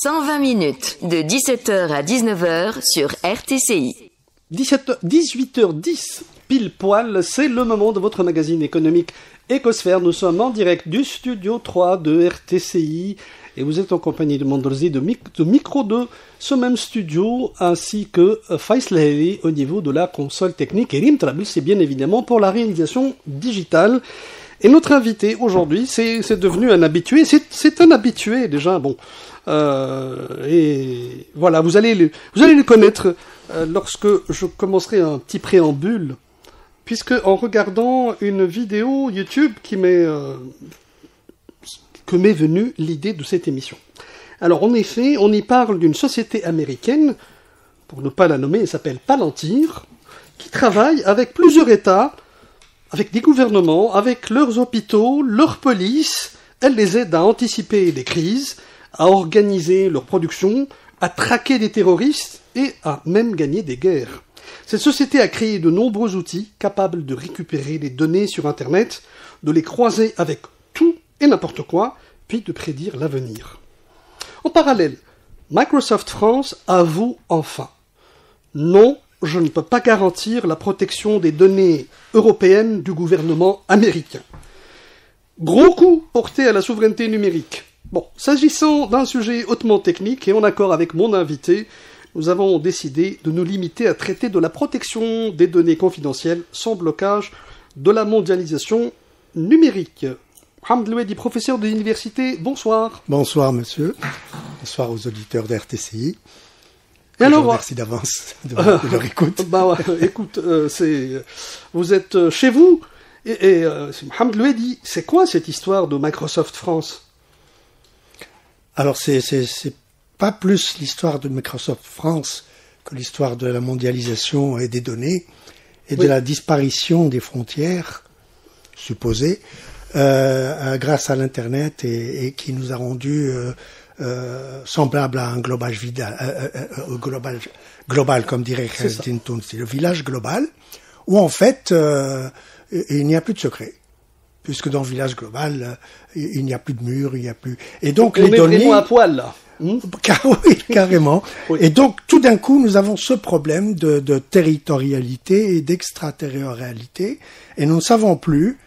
120 minutes, de 17h à 19h sur RTCI. 18h10, pile poil, c'est le moment de votre magazine économique Écosphère. Nous sommes en direct du studio 3 de RTCI et vous êtes en compagnie de Mandolzi de micro de ce même studio ainsi que Faisal Heli au niveau de la console technique et Rim Trabil, c'est bien évidemment pour la réalisation digitale. Et notre invité aujourd'hui, c'est devenu un habitué, c'est un habitué déjà, bon. Et voilà, vous allez le connaître lorsque je commencerai un petit préambule, puisque en regardant une vidéo YouTube que m'est venue l'idée de cette émission. Alors en effet, on y parle d'une société américaine, pour ne pas la nommer, elle s'appelle Palantir, qui travaille avec plusieurs États, avec des gouvernements, avec leurs hôpitaux, leurs polices. Elle les aide à anticiper les crises, à organiser leur production, à traquer des terroristes et à même gagner des guerres. Cette société a créé de nombreux outils capables de récupérer les données sur Internet, de les croiser avec tout et n'importe quoi, puis de prédire l'avenir. En parallèle, Microsoft France avoue enfin « Non, je ne peux pas garantir la protection des données européennes du gouvernement américain. » Gros coup porté à la souveraineté numérique. Bon, s'agissant d'un sujet hautement technique et en accord avec mon invité, nous avons décidé de nous limiter à traiter de la protection des données confidentielles sans blocage de la mondialisation numérique. Mohamed Louedi, professeur de l'université, bonsoir. Bonsoir monsieur, bonsoir aux auditeurs de RTCI. Et alors, merci d'avance de leur écoute. Écoute, vous êtes chez vous, et Mohamed Louedi, c'est quoi cette histoire de Microsoft France ? Alors c'est pas plus l'histoire de Microsoft France que l'histoire de la mondialisation et des données et de la disparition des frontières supposées grâce à l'internet et qui nous a rendu semblable à un global comme dirait Khazdin Tounsi, le village global où en fait il n'y a plus de secret. Puisque dans le village global, il n'y a plus de murs, il n'y a plus... Et donc les données... On est vraiment à poil, là. Oui, carrément. Oui. Et donc, tout d'un coup, nous avons ce problème de territorialité et d'extraterritorialité, et nous ne savons plus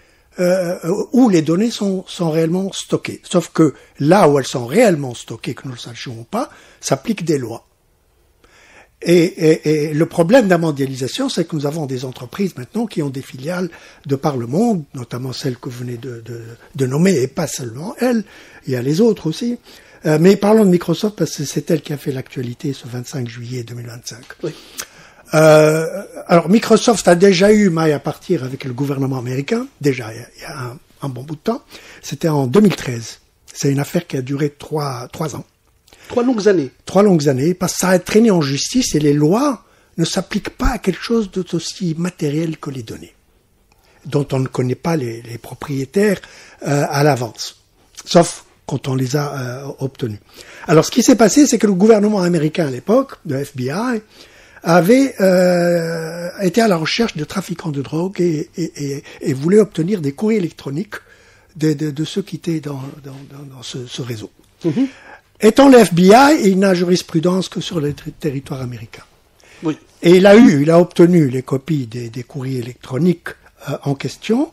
où les données sont réellement stockées. Sauf que là où elles sont réellement stockées, que nous ne le sachions pas, s'appliquent des lois. Et le problème de la mondialisation, c'est que nous avons des entreprises maintenant qui ont des filiales de par le monde, notamment celles que vous venez de nommer, et pas seulement elles, il y a les autres aussi. Mais parlons de Microsoft parce que c'est elle qui a fait l'actualité ce 25 juillet 2025. Oui. Alors Microsoft a déjà eu maille à partir avec le gouvernement américain, déjà il y a un bon bout de temps. C'était en 2013. C'est une affaire qui a duré 3 ans. 3 longues années. 3 longues années, parce que ça a traîné en justice et les lois ne s'appliquent pas à quelque chose d'aussi matériel que les données, dont on ne connaît pas les propriétaires à l'avance, sauf quand on les a obtenus. Alors ce qui s'est passé, c'est que le gouvernement américain à l'époque, le FBI, avait été à la recherche de trafiquants de drogue et voulait obtenir des courriers électroniques de ceux qui étaient dans ce réseau. Mm-hmm. Étant le FBI, il n'a jurisprudence que sur le territoire américain. Oui. Et il a obtenu les copies des courriers électroniques en question,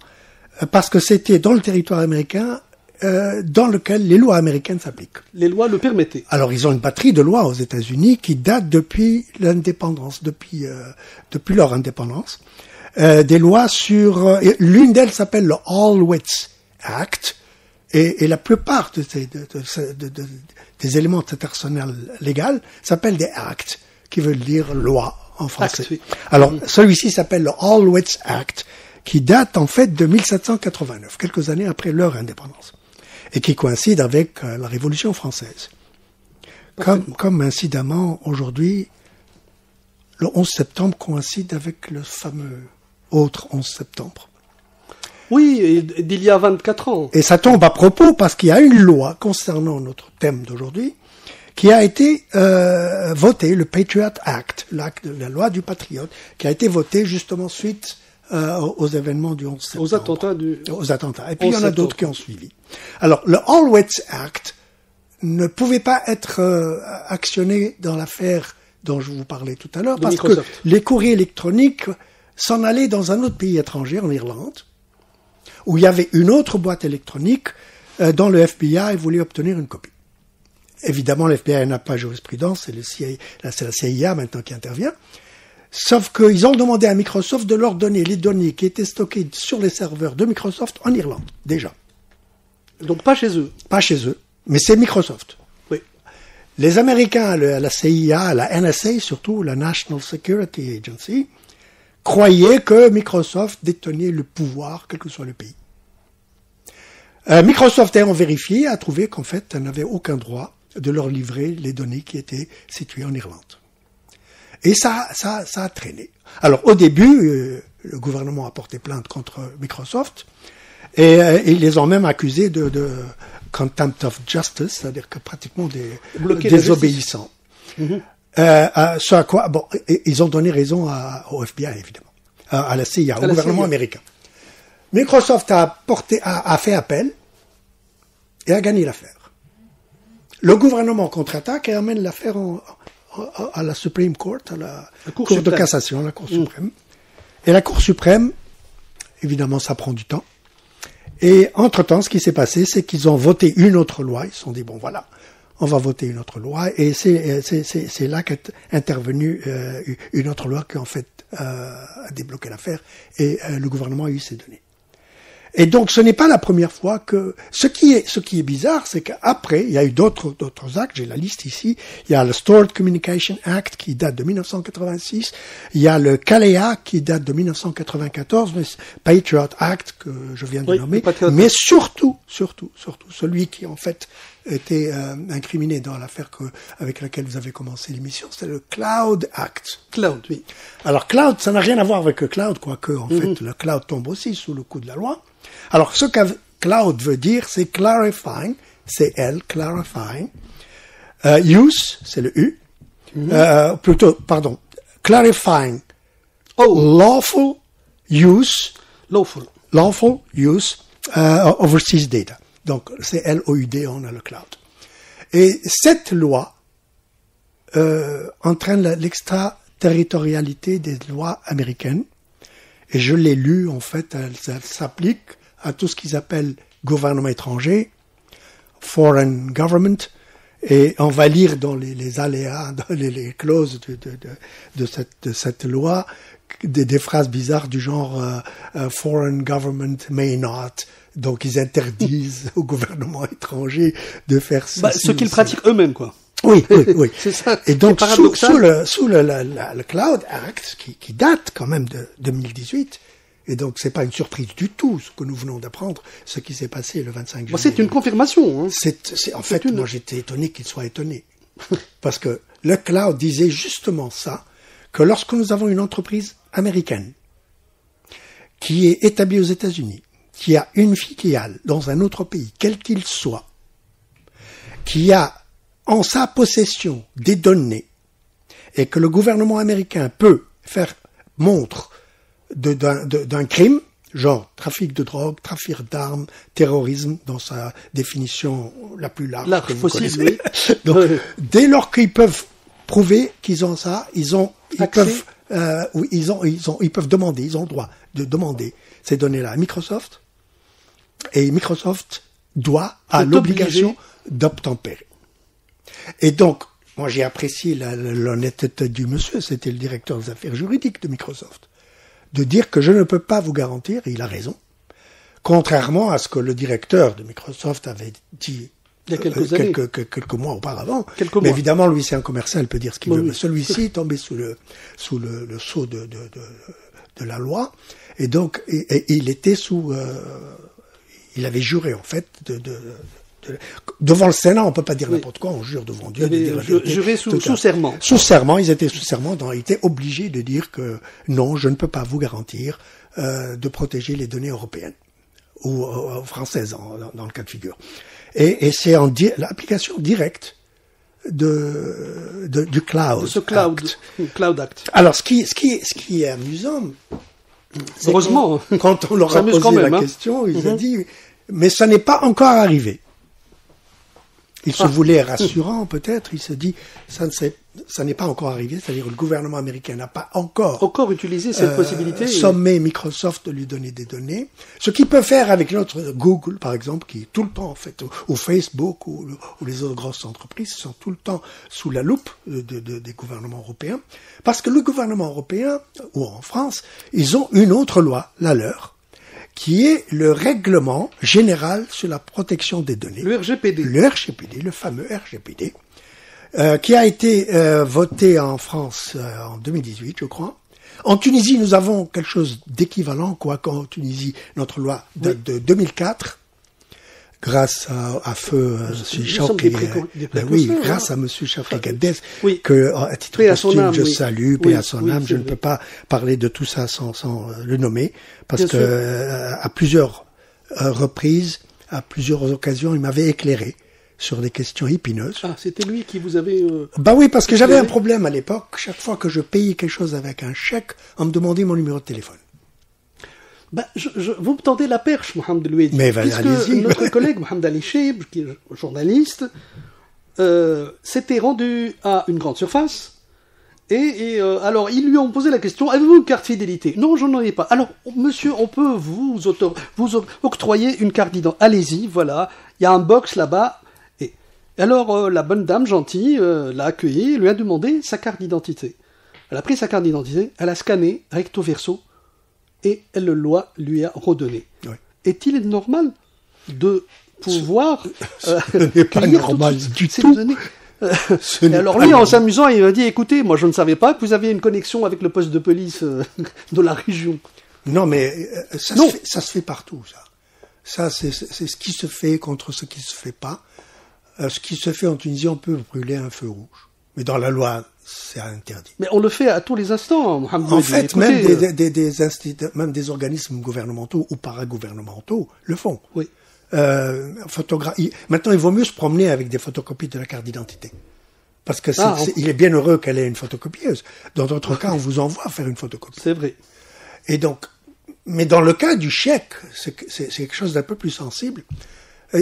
parce que c'était dans le territoire américain dans lequel les lois américaines s'appliquent. Les lois le permettaient. Alors ils ont une batterie de lois aux États-Unis qui datent depuis l'indépendance, depuis leur indépendance. Des lois sur... l'une d'elles s'appelle le All-Writs Act, et la plupart des éléments de cet arsenal légal s'appellent des acts, qui veulent dire loi en français. Act, oui. Alors, celui-ci s'appelle le All-Writs Act, qui date en fait de 1789, quelques années après leur indépendance, et qui coïncide avec la Révolution française. Comme incidemment, aujourd'hui, le 11 septembre coïncide avec le fameux autre 11 septembre. Oui, d'il y a 24 ans. Et ça tombe à propos parce qu'il y a une loi concernant notre thème d'aujourd'hui qui a été votée, le Patriot Act, la loi du patriote, qui a été votée justement suite aux événements du 11 septembre. Aux attentats. Et puis il y en a d'autres qui ont suivi. Alors, le All-Writs Act ne pouvait pas être actionné dans l'affaire dont je vous parlais tout à l'heure, parce que les courriers électroniques s'en allaient dans un autre pays étranger, en Irlande, où il y avait une autre boîte électronique dont le FBI voulait obtenir une copie. Évidemment, le FBI n'a pas jurisprudence, c'est la CIA maintenant qui intervient. Sauf qu'ils ont demandé à Microsoft de leur donner les données qui étaient stockées sur les serveurs de Microsoft en Irlande, déjà. Donc pas chez eux. Pas chez eux, mais c'est Microsoft. Oui. Les Américains, la CIA, la NSA surtout, la National Security Agency, croyaient que Microsoft détenait le pouvoir, quel que soit le pays. Microsoft ayant vérifié, a trouvé qu'en fait, elle n'avait aucun droit de leur livrer les données qui étaient situées en Irlande. Et ça a traîné. Alors, au début, le gouvernement a porté plainte contre Microsoft, et ils les ont même accusés de contempt of justice, c'est-à-dire que pratiquement des désobéissants. Ce à quoi, bon, ils ont donné raison au FBI, évidemment, à la CIA, au gouvernement américain. Microsoft a fait appel et a gagné l'affaire. Le gouvernement contre-attaque et amène l'affaire à la Supreme Court, à la Cour de cassation, la Cour suprême. Et la Cour suprême, évidemment, ça prend du temps. Et entre-temps, ce qui s'est passé, c'est qu'ils ont voté une autre loi. Ils se sont dit, bon, voilà, on va voter une autre loi. Et c'est là qu'est intervenue une autre loi qui, en fait, a débloqué l'affaire. Et le gouvernement a eu ses données. Et donc, ce n'est pas la première fois que... Ce qui est bizarre, c'est qu'après, il y a eu d'autres actes, j'ai la liste ici. Il y a le Stored Communication Act qui date de 1986. Il y a le CALEA qui date de 1994, le Patriot Act que je viens de nommer. Mais surtout, celui qui, en fait, était incriminé dans l'affaire avec laquelle vous avez commencé l'émission, c'est le Cloud Act. Cloud, oui. Alors, Cloud, ça n'a rien à voir avec le Cloud, quoique, en fait, le Cloud tombe aussi sous le coup de la loi. Alors, ce que cloud veut dire, c'est clarifying, c'est L, clarifying. Use, c'est le U. Clarifying. Lawful use. Lawful use overseas data. Donc, c'est LOUD, on a le cloud. Et cette loi entraîne l'extraterritorialité des lois américaines. Et je l'ai lu, en fait, elle s'applique à tout ce qu'ils appellent gouvernement étranger, foreign government, et on va lire dans les aléas, dans les clauses de cette loi, des phrases bizarres du genre foreign government may not. Donc ils interdisent au gouvernement étranger de faire ça. Ce qu'ils pratiquent eux-mêmes, quoi. Oui. C'est ça. Et donc sous le Cloud Act, qui date quand même de 2018, et donc c'est pas une surprise du tout ce que nous venons d'apprendre, ce qui s'est passé le 25 juillet. C'est une confirmation. Hein. En fait, moi j'étais étonné qu'il soit étonné. Parce que le Cloud disait justement ça, que lorsque nous avons une entreprise américaine qui est établie aux États-Unis, qui a une filiale dans un autre pays, quel qu'il soit, qui a en sa possession des données, et que le gouvernement américain peut faire montre d'un crime, genre trafic de drogue, trafic d'armes, terrorisme, dans sa définition la plus large que vous connaissez. Donc, dès lors qu'ils peuvent prouver qu'ils ont ça, ils peuvent demander, ils ont le droit de demander ces données-là à Microsoft, et Microsoft a l'obligation d'obtempérer. Et donc, moi j'ai apprécié l'honnêteté du monsieur, c'était le directeur des affaires juridiques de Microsoft, de dire que je ne peux pas vous garantir, et il a raison, contrairement à ce que le directeur de Microsoft avait dit il y a quelques mois auparavant. Mais évidemment, lui c'est un commercial, il peut dire ce qu'il veut, mais celui-ci est tombé sous le sceau de la loi, et donc il était il avait juré en fait devant le Sénat, on peut pas dire n'importe quoi, on jure devant Dieu. Juré sous serment. Sous serment, ils étaient sous serment, donc ils étaient obligés de dire que non, je ne peux pas vous garantir de protéger les données européennes ou françaises dans le cas de figure. Et c'est l'application directe du Cloud. De ce Cloud Act. Alors, ce qui est amusant, c'est heureusement, quand on leur a posé la question, ils ont dit, mais ça n'est pas encore arrivé. Il se voulait rassurant, peut-être. Il se dit, ça n'est pas encore arrivé. C'est-à-dire, le gouvernement américain n'a pas encore utilisé cette possibilité. Sommé Microsoft de lui donner des données. Ce qu'il peut faire avec l'autre Google, par exemple, qui tout le temps, en fait, ou Facebook, ou les autres grosses entreprises, sont tout le temps sous la loupe des gouvernements européens. Parce que le gouvernement européen, ou en France, ils ont une autre loi, la leur, qui est le règlement général sur la protection des données. Le RGPD. Le RGPD, le fameux RGPD, qui a été voté en France en 2018, je crois. En Tunisie, nous avons quelque chose d'équivalent, qu'en Tunisie, notre loi date de 2004, grâce à feu grâce à monsieur Chafri Gadès, que à titre posthume je salue, paix à son âme. Je ne peux pas parler de tout ça sans le nommer, parce que à plusieurs reprises, à plusieurs occasions, il m'avait éclairé sur des questions épineuses. Ah, c'était lui qui vous avait... Bah oui, parce que j'avais un problème à l'époque. Chaque fois que je payais quelque chose avec un chèque, on me demandait mon numéro de téléphone. Bah, vous me tendez la perche, Mohamed Louedi. Mais puisque notre collègue Mohamed Ali Cheib, qui est journaliste, s'était rendu à une grande surface, et alors ils lui ont posé la question, avez-vous une carte fidélité? Non, je n'en ai pas. Alors, monsieur, on peut vous octroyer une carte d'identité. Allez-y, voilà, il y a un box là-bas. Et alors, la bonne dame gentille l'a accueilli, lui a demandé sa carte d'identité. Elle a pris sa carte d'identité, elle a scanné recto verso, et le loi lui a redonné. Oui. Est-il normal de pouvoir... Ce n'est pas normal du tout. Et alors lui, en s'amusant, il m'a dit, écoutez, moi je ne savais pas que vous aviez une connexion avec le poste de police de la région. Non, mais ça se fait partout, ça. Ça, c'est ce qui se fait contre ce qui se fait pas. Ce qui se fait en Tunisie, on peut brûler un feu rouge. Mais dans la loi, c'est interdit. Mais on le fait à tous les instants, Mohamed. En fait, écoutez, même des organismes gouvernementaux ou paragouvernementaux le font. Oui. Maintenant, il vaut mieux se promener avec des photocopies de la carte d'identité. Parce que il est bien heureux qu'elle ait une photocopieuse. Dans d'autres cas, on vous envoie faire une photocopie. C'est vrai. Et donc, mais dans le cas du chèque, c'est quelque chose d'un peu plus sensible.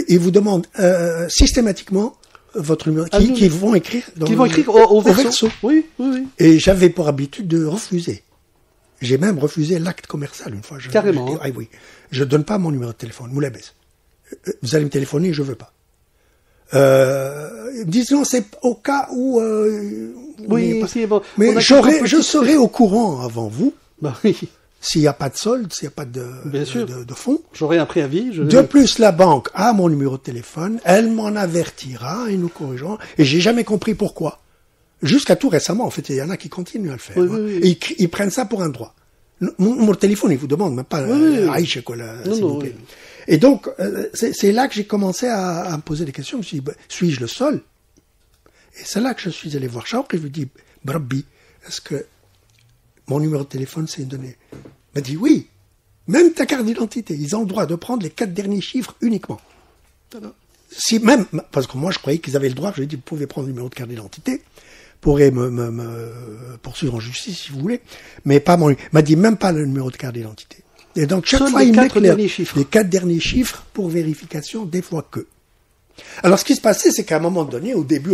Ils vous demandent systématiquement votre numéro, qui vont écrire au verso. Oui. Et j'avais pour habitude de refuser. J'ai même refusé l'acte commercial une fois. Carrément. Oui. Je donne pas mon numéro de téléphone. Moulabès. Vous allez me téléphoner, je veux pas. Disons, c'est au cas où... mais je serai au courant avant vous. Bah oui. S'il n'y a pas de solde, s'il n'y a pas de fonds. J'aurai un préavis. De plus, la banque a mon numéro de téléphone, elle m'en avertira et nous corrigerons. Et j'ai jamais compris pourquoi. Jusqu'à tout récemment, en fait, il y en a qui continuent à le faire. Oui. Et ils prennent ça pour un droit. Mon numéro de téléphone, ils vous demandent même pas Aïcha, quoi, s'il vous plaît. Et donc, c'est là que j'ai commencé à me poser des questions. Je me suis dit, suis-je le seul? Et c'est là que je suis allé voir Charles et je lui ai dit, Brabbi, est-ce que mon numéro de téléphone, c'est une donnée? Il m'a dit oui. Même ta carte d'identité, ils ont le droit de prendre les 4 derniers chiffres uniquement. Si même, parce que moi je croyais qu'ils avaient le droit, je lui ai dit, vous pouvez prendre le numéro de carte d'identité, vous pourrez me poursuivre en justice si vous voulez, mais pas mon. Il m'a dit même pas le numéro de carte d'identité. Et donc chaque fois il m'éclaire les 4 derniers chiffres pour vérification, des fois que. Alors ce qui se passait, c'est qu'à un moment donné, au début,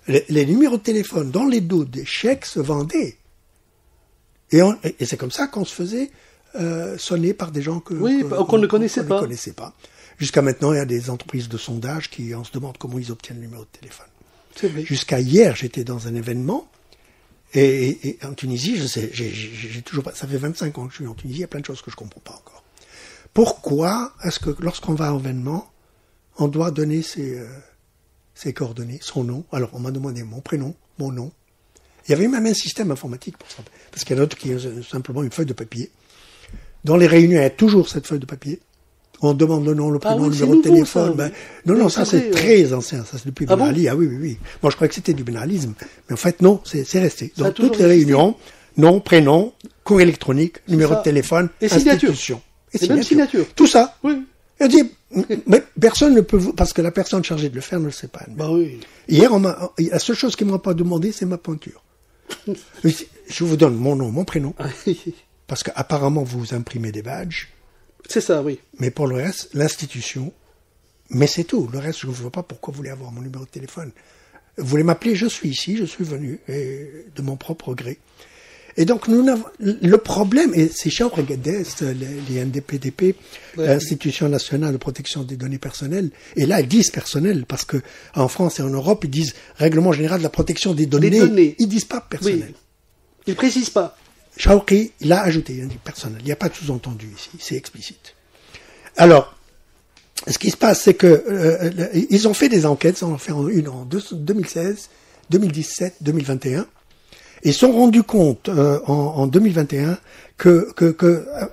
les numéros de téléphone dans les dos des chèques se vendaient. Et c'est comme ça qu'on se faisait sonner par des gens qu'on ne connaissait pas. Jusqu'à maintenant, il y a des entreprises de sondage on se demande comment ils obtiennent le numéro de téléphone. C'est vrai. Jusqu'à hier, j'étais dans un événement, et en Tunisie, je sais, j'ai toujours pas, ça fait 25 ans que je suis en Tunisie, il y a plein de choses que je comprends pas encore. Pourquoi est-ce que lorsqu'on va à un événement, on doit donner ses coordonnées, son nom? Alors, on m'a demandé mon prénom, mon nom. Il y avait même un système informatique pour ça. Parce qu'il y en a d'autres qui ont simplement une feuille de papier. Dans les réunions, il y a toujours cette feuille de papier. On demande le nom, le prénom, le numéro de téléphone. Non, ça c'est très ancien. Ça c'est depuis Ben Ali. Ah oui. Moi je croyais que c'était du benalisme. Mais en fait, non, c'est resté. Dans toutes les réunions, nom, prénom, courrier électronique, numéro de téléphone, institution. Et même signature. Tout ça. Oui. Elle dit, mais personne ne peut parce que la personne chargée de le faire ne le sait pas. Bah oui. Hier, la seule chose qu'ils m'ont pas demandé, c'est ma pointure. Je vous donne mon nom, mon prénom. Parce qu'apparemment, vous imprimez des badges. C'est ça, oui. Mais pour le reste, l'institution, Mais c'est tout. Le reste, je ne vois pas pourquoi vous voulez avoir mon numéro de téléphone. Vous voulez m'appeler, je suis ici, je suis venu, et de mon propre gré. Et donc, le problème, et c'est Shaor et Guedes, les NDPDP, Institution nationale de protection des données personnelles, et là, ils disent personnelles, parce que en France et en Europe, ils disent règlement général de la protection des données. Ils disent pas personnel. Oui. Ils précisent pas. Shaoqi l'a ajouté, il dit personnel. Il n'y a pas de sous-entendu ici, c'est explicite. Alors, ce qui se passe, c'est que ils ont fait des enquêtes, ils en ont fait une en 2016, 2017, 2021. Ils se sont rendus compte en 2021 que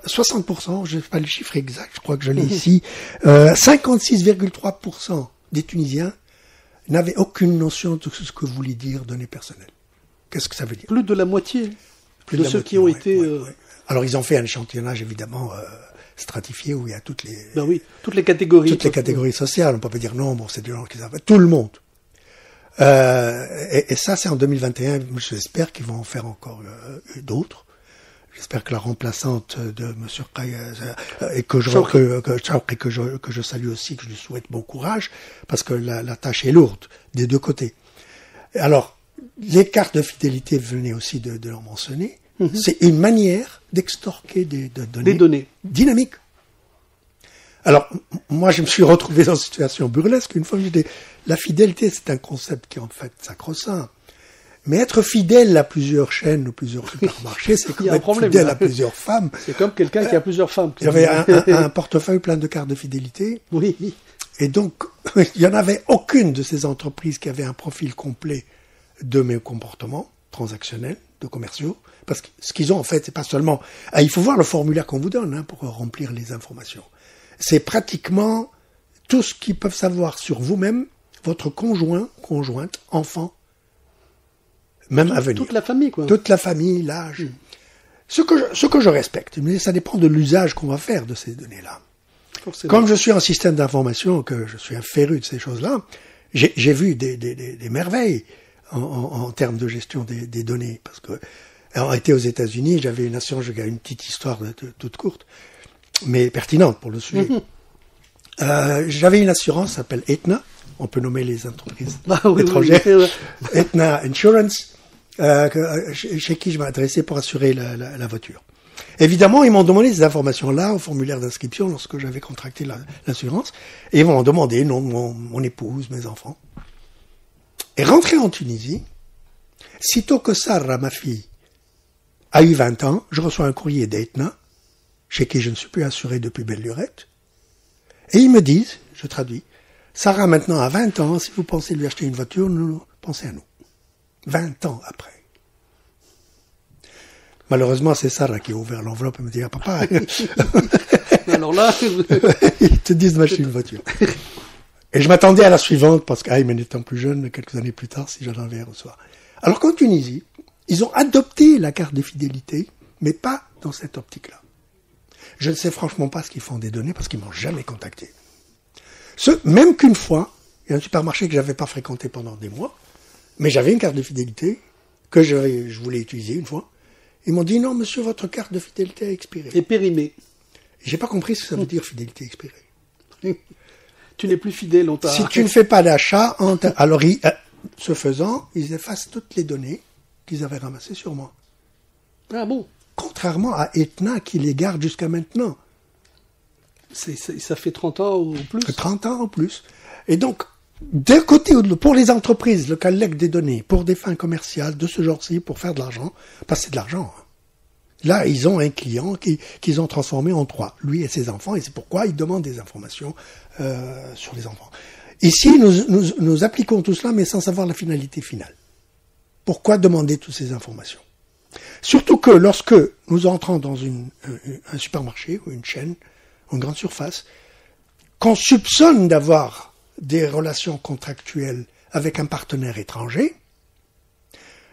60%, je ne sais pas le chiffre exact, je crois que je l'ai ici, 56,3% des Tunisiens n'avaient aucune notion de ce que voulait dire données personnelles. Qu'est-ce que ça veut dire? Plus de la moitié de ceux qui ont été... ouais. Alors ils ont fait un échantillonnage évidemment stratifié où il y a toutes les... Ben oui, toutes les catégories. Toutes les catégories sociales, on ne peut pas dire non, bon, c'est des gens qui savent, tout le monde. Et ça, c'est en 2021. J'espère qu'ils vont en faire encore d'autres. J'espère que la remplaçante de M. et que je salue aussi, que je lui souhaite bon courage, parce que la tâche est lourde des deux côtés. Alors, les cartes de fidélité, venaient aussi de leur mentionner. C'est une manière d'extorquer des données dynamiques. Alors, moi, je me suis retrouvé dans une situation burlesque. Une fois que j'étais... La fidélité, c'est un concept qui est en fait sacro-saint. Mais être fidèle à plusieurs chaînes ou plusieurs supermarchés, c'est comme être fidèle à plusieurs femmes. C'est comme quelqu'un qui a plusieurs femmes. J'avais un portefeuille plein de cartes de fidélité. Oui. Et donc, il n'y en avait aucune de ces entreprises qui avait un profil complet de mes comportements transactionnels, de commerciaux. Parce que ce qu'ils ont, en fait, c'est pas seulement... il faut voir le formulaire qu'on vous donne pour remplir les informations. C'est pratiquement tout ce qu'ils peuvent savoir sur vous-même, votre conjointe, enfant, même à venir. Toute la famille, quoi. Toute la famille, l'âge. Ce que je respecte, mais ça dépend de l'usage qu'on va faire de ces données-là. Comme je suis en système d'information, que je suis un féru de ces choses-là, j'ai vu des merveilles en termes de gestion des données. Parce que, ayant été aux États-Unis, j'avais une assurance, j'ai une petite histoire toute courte, mais pertinente pour le sujet. J'avais une assurance, ça s'appelle Aetna. On peut nommer les entreprises étrangères. Oui. Aetna Insurance, chez qui je m'adressais pour assurer la voiture. Évidemment, ils m'ont demandé ces informations-là au formulaire d'inscription lorsque j'avais contracté l'assurance. Et ils m'ont demandé le nom de mon épouse, mes enfants. Et rentré en Tunisie, sitôt que Sarah, ma fille, a eu 20 ans, je reçois un courrier d'Aetna, chez qui je ne suis plus assuré depuis belle lurette. Et ils me disent, je traduis, Sarah maintenant a 20 ans, si vous pensez lui acheter une voiture, pensez à nous. 20 ans après. Malheureusement, c'est Sarah qui a ouvert l'enveloppe et me dit, papa, alors là, ils te disent de m'acheter une voiture. Et je m'attendais à la suivante, parce qu'Ayman étant plus jeune, quelques années plus tard, si j'en avais un recevoir. Alors qu'en Tunisie, ils ont adopté la carte de fidélité, mais pas dans cette optique-là. Je ne sais franchement pas ce qu'ils font des données, parce qu'ils m'ont jamais contacté. Même qu'une fois, il y a un supermarché que j'avais pas fréquenté pendant des mois, mais j'avais une carte de fidélité que je voulais utiliser une fois. Ils m'ont dit, non, monsieur, votre carte de fidélité a expiré. Et périmée. J'ai pas compris ce que ça veut dire, fidélité expirée. Tu n'es plus fidèle, on t'a... Si tu ne fais pas d'achat, alors, ce faisant, ils effacent toutes les données qu'ils avaient ramassées sur moi. Ah bon? Contrairement à Aetna, qui les garde jusqu'à maintenant. Ça fait 30 ans ou plus? 30 ans ou plus. Et donc, d'un côté, pour les entreprises, le collecte des données, pour des fins commerciales de ce genre-ci, pour faire de l'argent, parce que c'est de l'argent. Là, ils ont un client qu'ils ont transformé en 3, lui et ses enfants, et c'est pourquoi ils demandent des informations sur les enfants. Ici, nous appliquons tout cela, mais sans savoir la finalité finale. Pourquoi demander toutes ces informations? Surtout que lorsque nous entrons dans un supermarché ou une chaîne, ou une grande surface, qu'on soupçonne d'avoir des relations contractuelles avec un partenaire étranger,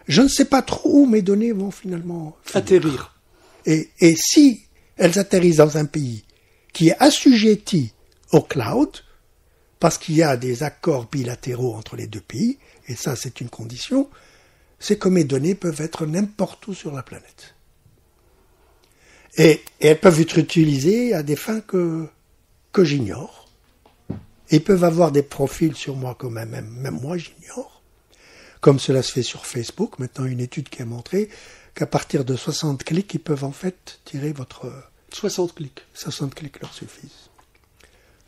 je ne sais pas trop où mes données vont finalement atterrir. Et si elles atterrissent dans un pays qui est assujetti au cloud, parce qu'il y a des accords bilatéraux entre les deux pays, et ça c'est une condition, c'est que mes données peuvent être n'importe où sur la planète. Et elles peuvent être utilisées à des fins que j'ignore. Et ils peuvent avoir des profils sur moi que même moi j'ignore. Comme cela se fait sur Facebook. Maintenant, une étude qui a montré qu'à partir de 60 clics, ils peuvent en fait tirer votre... 60 clics. 60 clics leur suffisent.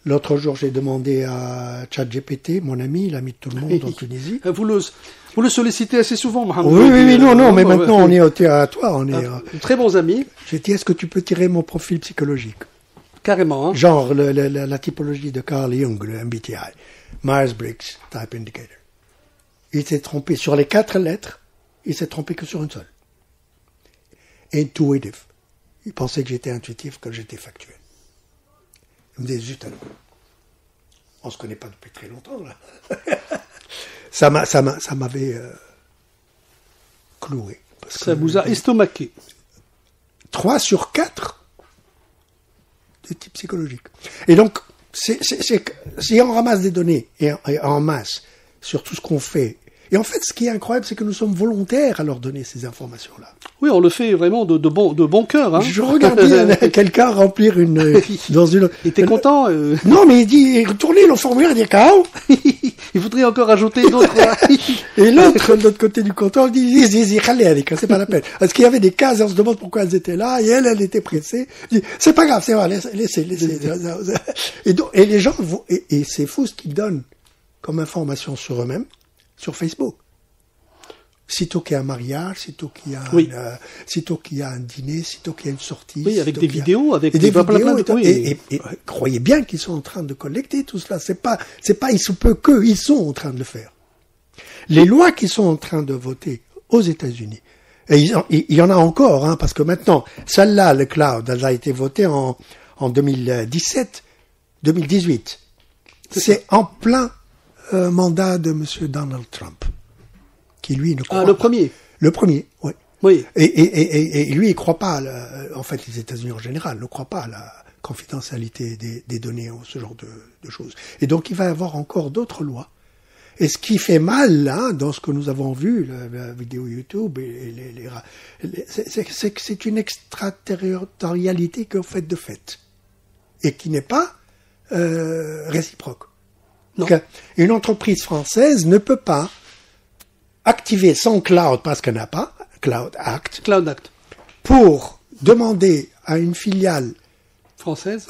L'autre jour, j'ai demandé à ChatGPT, mon ami, l'ami de tout le monde en Tunisie. Vous le sollicitez assez souvent, Mohamed. Oui, non, mais maintenant on est au théâtre, on est très bons amis. J'ai dit, est-ce que tu peux tirer mon profil psychologique? Carrément. Hein. Genre la typologie de Carl Jung, le MBTI, Myers-Briggs Type Indicator. Il s'est trompé sur les 4 lettres, il s'est trompé que sur une seule. Intuitive. Il pensait que j'étais intuitif, que j'étais factuel. Il me disait, zut alors. On se connaît pas depuis très longtemps, là. ça m'avait cloué. Ça vous a estomaqué. 3 sur 4 de type psychologique. Et donc, si on ramasse des données et en masse sur tout ce qu'on fait, et en fait, ce qui est incroyable, c'est que nous sommes volontaires à leur donner ces informations-là. Oui, on le fait vraiment de bon cœur. Hein. Je regardais quelqu'un remplir dans une... Il était content. Non, mais il dit, retournez le formulaire, il dit, cao. Il voudrait encore ajouter d'autres. Et l'autre, de l'autre côté du comptoir, il dit, c'est pas la peine. Parce qu'il y avait des cases, on se demande pourquoi elles étaient là, et elle était pressée. Il dit, c'est pas grave, c'est vrai, laissez. Et les gens, et c'est fou ce qu'ils donnent comme information sur eux-mêmes, sur Facebook. Sitôt qu'il y a un mariage, sitôt qu'il y a un dîner, sitôt qu'il y a une sortie. Oui, avec des vidéos, avec des vidéos. Et croyez bien qu'ils sont en train de collecter tout cela. C'est pas, il se peut que, ils sont en train de le faire. Les lois qui sont en train de voter aux États-Unis, et il y en a encore, hein, parce que maintenant, celle-là, le cloud, elle a été votée en 2018. C'est en plein mandat de monsieur Donald Trump. Qui lui ne croit le premier. Le premier, oui. Oui. Et lui, il croit pas, en fait, les États-Unis en général ne croient pas à la confidentialité des données ou ce genre de choses. Et donc, il va y avoir encore d'autres lois. Et ce qui fait mal, là, dans ce que nous avons vu, la vidéo YouTube, c'est que c'est une extraterritorialité que vous faites de fait. Et qui n'est pas réciproque. Non. Donc, une entreprise française ne peut pas activer son cloud parce qu'elle n'a pas Cloud Act pour demander à une filiale française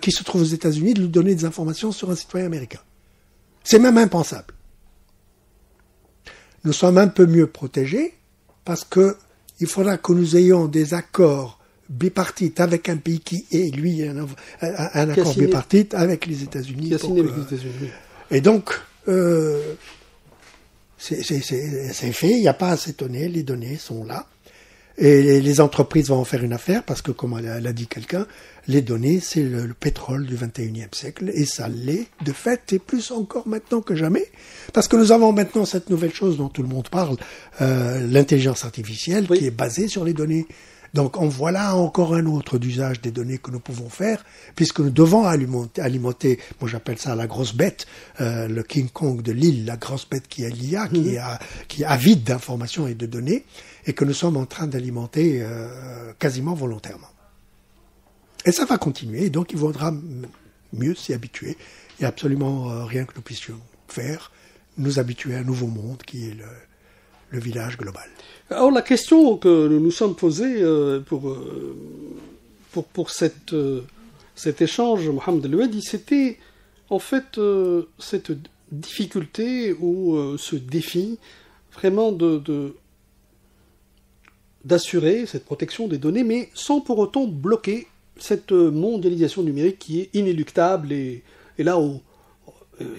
qui se trouve aux États-Unis de lui donner des informations sur un citoyen américain. C'est même impensable. Nous sommes un peu mieux protégés parce que il faudra que nous ayons des accords bipartites avec un pays qui est, lui, un accord bipartite avec les États-Unis. Et donc, c'est fait, il n'y a pas à s'étonner, les données sont là. Et les entreprises vont en faire une affaire parce que, comme l'a dit quelqu'un, les données, c'est le pétrole du 21e siècle. Et ça l'est, de fait, et plus encore maintenant que jamais. Parce que nous avons maintenant cette nouvelle chose dont tout le monde parle, l'intelligence artificielle, qui est basée sur les données. Donc, voilà encore un autre d'usage des données que nous pouvons faire, puisque nous devons alimenter, moi j'appelle ça la grosse bête, le King Kong de l'île, la grosse bête qui est l'IA, qui est avide d'informations et de données, et que nous sommes en train d'alimenter quasiment volontairement. Et ça va continuer, et donc il faudra mieux s'y habituer. Il n'y a absolument rien que nous puissions faire, nous habituer à un nouveau monde qui est le village global. Alors la question que nous nous sommes posée pour cet échange, Mohamed El-Ouedi, c'était en fait cette difficulté ou ce défi vraiment d'assurer cette protection des données, mais sans pour autant bloquer cette mondialisation numérique qui est inéluctable et là où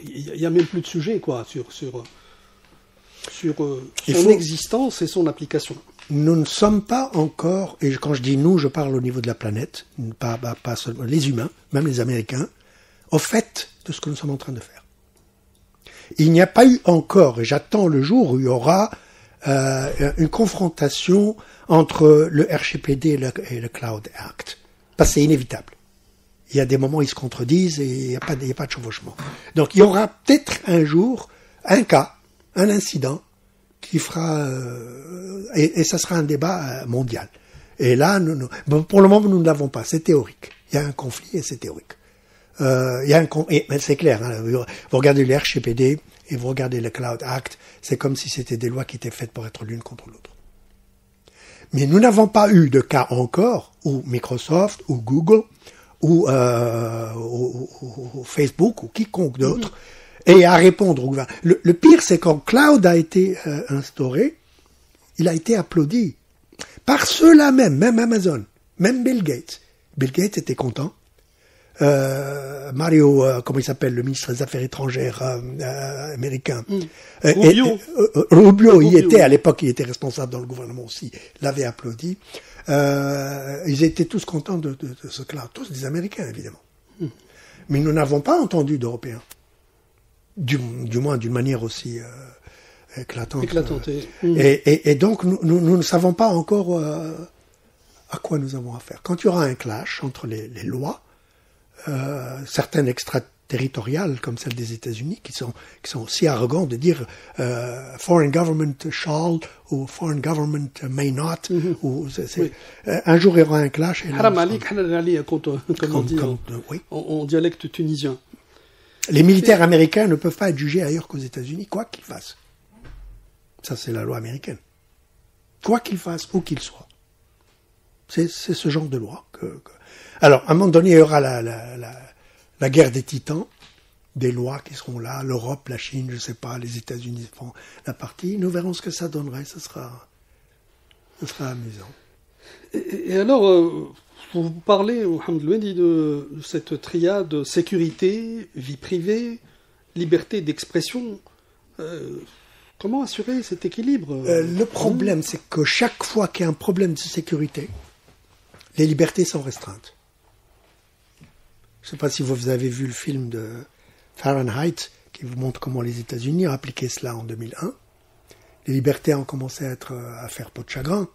il n'y a même plus de sujet quoi sur son existence et son application. Nous ne sommes pas encore, et quand je dis nous, je parle au niveau de la planète, pas seulement les humains, même les Américains, au fait de ce que nous sommes en train de faire. Il n'y a pas eu encore, et j'attends le jour où il y aura une confrontation entre le RGPD et le Cloud Act. Parce que c'est inévitable. Il y a des moments où ils se contredisent et il n'y a pas de chevauchement. Donc il y aura peut-être un jour un cas, un incident qui fera et ça sera un débat mondial. Et là, pour le moment, nous ne l'avons pas. C'est théorique. Il y a un conflit et c'est théorique. Il y a mais c'est clair, hein, vous regardez le RGPD et vous regardez le Cloud Act, c'est comme si c'était des lois qui étaient faites pour être l'une contre l'autre. Mais nous n'avons pas eu de cas encore où Microsoft ou Google ou Facebook ou quiconque d'autre ait à répondre au gouvernement. Le pire, c'est quand Cloud a été instauré, il a été applaudi par ceux-là même Amazon, même Bill Gates. Bill Gates était content. Mario, comment il s'appelle, le ministre des Affaires étrangères américain. Rubio, il était à l'époque, il était responsable dans le gouvernement aussi, l'avait applaudi. Ils étaient tous contents de ce cloud, tous des Américains évidemment. Mais nous n'avons pas entendu d'Européens, du moins d'une manière aussi éclatante. Et donc nous ne savons pas encore à quoi nous avons affaire. Quand il y aura un clash entre les lois, certaines extraterritoriales comme celle des États-Unis qui sont aussi arrogants de dire foreign government shall ou foreign government may not un jour il y aura un clash et Haram alik, halal ali, comme on dit en dialecte tunisien. Les militaires américains ne peuvent pas être jugés ailleurs qu'aux États-Unis, quoi qu'ils fassent. Ça, c'est la loi américaine. Quoi qu'ils fassent, où qu'ils soient. C'est ce genre de loi Alors, à un moment donné, il y aura la guerre des titans, des lois qui seront là, l'Europe, la Chine, je ne sais pas, les États-Unis font la partie. Nous verrons ce que ça donnerait, ce sera amusant. Et alors, vous parlez, alhamdoulilah, de cette triade sécurité, vie privée, liberté d'expression. Comment assurer cet équilibre Le problème, c'est que chaque fois qu'il y a un problème de sécurité, les libertés sont restreintes. Je ne sais pas si vous avez vu le film de Fahrenheit qui vous montre comment les États-Unis ont appliqué cela en 2001. Les libertés ont commencé à faire peau de chagrin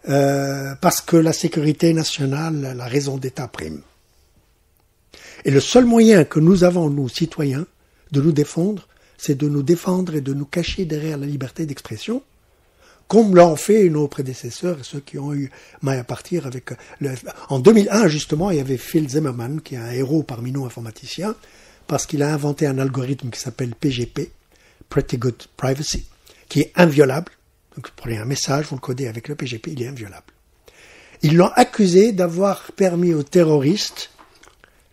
parce que la sécurité nationale, la raison d'État prime. Et le seul moyen que nous avons, nous, citoyens, de nous défendre, c'est de nous défendre et de nous cacher derrière la liberté d'expression, comme l'ont fait nos prédécesseurs et ceux qui ont eu maille à partir avec En 2001, justement, il y avait Phil Zimmermann, qui est un héros parmi nous informaticiens, parce qu'il a inventé un algorithme qui s'appelle PGP, Pretty Good Privacy, qui est inviolable. Donc, vous prenez un message, vous le codez avec le PGP, il est inviolable. Ils l'ont accusé d'avoir permis aux terroristes,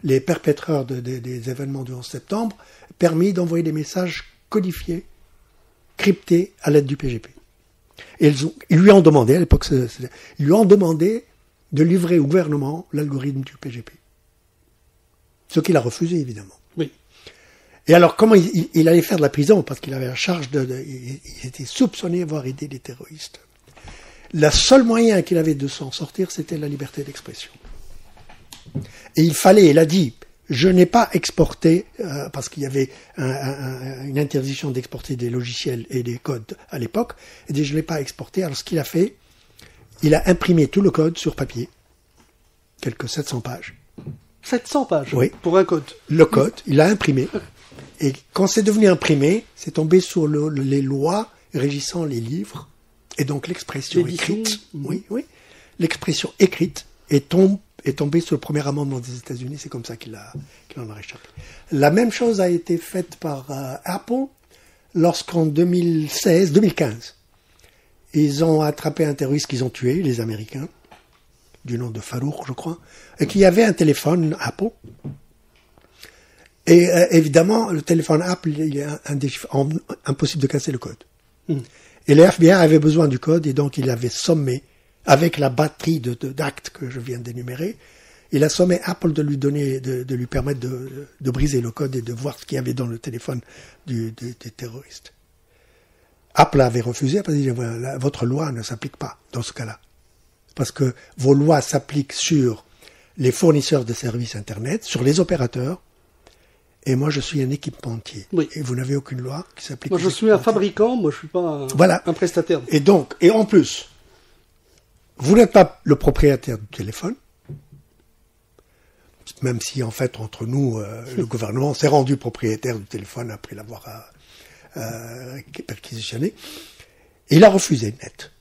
les perpétrateurs des événements du 11 septembre, permis d'envoyer des messages codifiés, cryptés à l'aide du PGP. Et ils lui ont demandé, à l'époque, ils lui ont demandé de livrer au gouvernement l'algorithme du PGP. Ce qu'il a refusé, évidemment. Oui. Et alors, comment il allait faire de la prison? Parce qu'il avait la charge il était soupçonné d'avoir aidé les terroristes. Le seul moyen qu'il avait de s'en sortir, c'était la liberté d'expression. Et il a dit, je n'ai pas exporté, parce qu'il y avait une interdiction d'exporter des logiciels et des codes à l'époque, et dit, je ne l'ai pas exporté. Alors ce qu'il a fait, il a imprimé tout le code sur papier, quelques 700 pages. 700 pages oui. Pour un code. Le code, il l'a imprimé, et quand c'est devenu imprimé, c'est tombé sur les lois régissant les livres, et donc l'expression écrite, oui, l'expression écrite est tombé sur le premier amendement des États-Unis, c'est comme ça qu'il en a réchappé. La même chose a été faite par Apple lorsqu'en 2015, ils ont attrapé un terroriste qu'ils ont tué, les Américains, du nom de Farouk, je crois, et qui avait un téléphone Apple. Et évidemment, le téléphone Apple, il est impossible de casser le code. Et le FBI avait besoin du code, et donc il avait sommé, avec la batterie d'actes que je viens d'énumérer, il a sommé Apple de lui permettre de briser le code et de voir ce qu'il y avait dans le téléphone des terroristes. Apple avait refusé parce qu'il dit, votre loi ne s'applique pas dans ce cas-là. Parce que vos lois s'appliquent sur les fournisseurs de services Internet, sur les opérateurs, et moi je suis un équipementier. Oui. Et vous n'avez aucune loi qui s'applique. Moi je suis un fabricant, moi je suis pas un prestataire. Et en plus, vous n'êtes pas le propriétaire du téléphone, même si en fait entre nous, le gouvernement s'est rendu propriétaire du téléphone après l'avoir perquisitionné. Il a refusé net.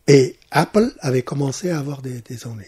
Et Apple avait commencé à avoir des ennuis.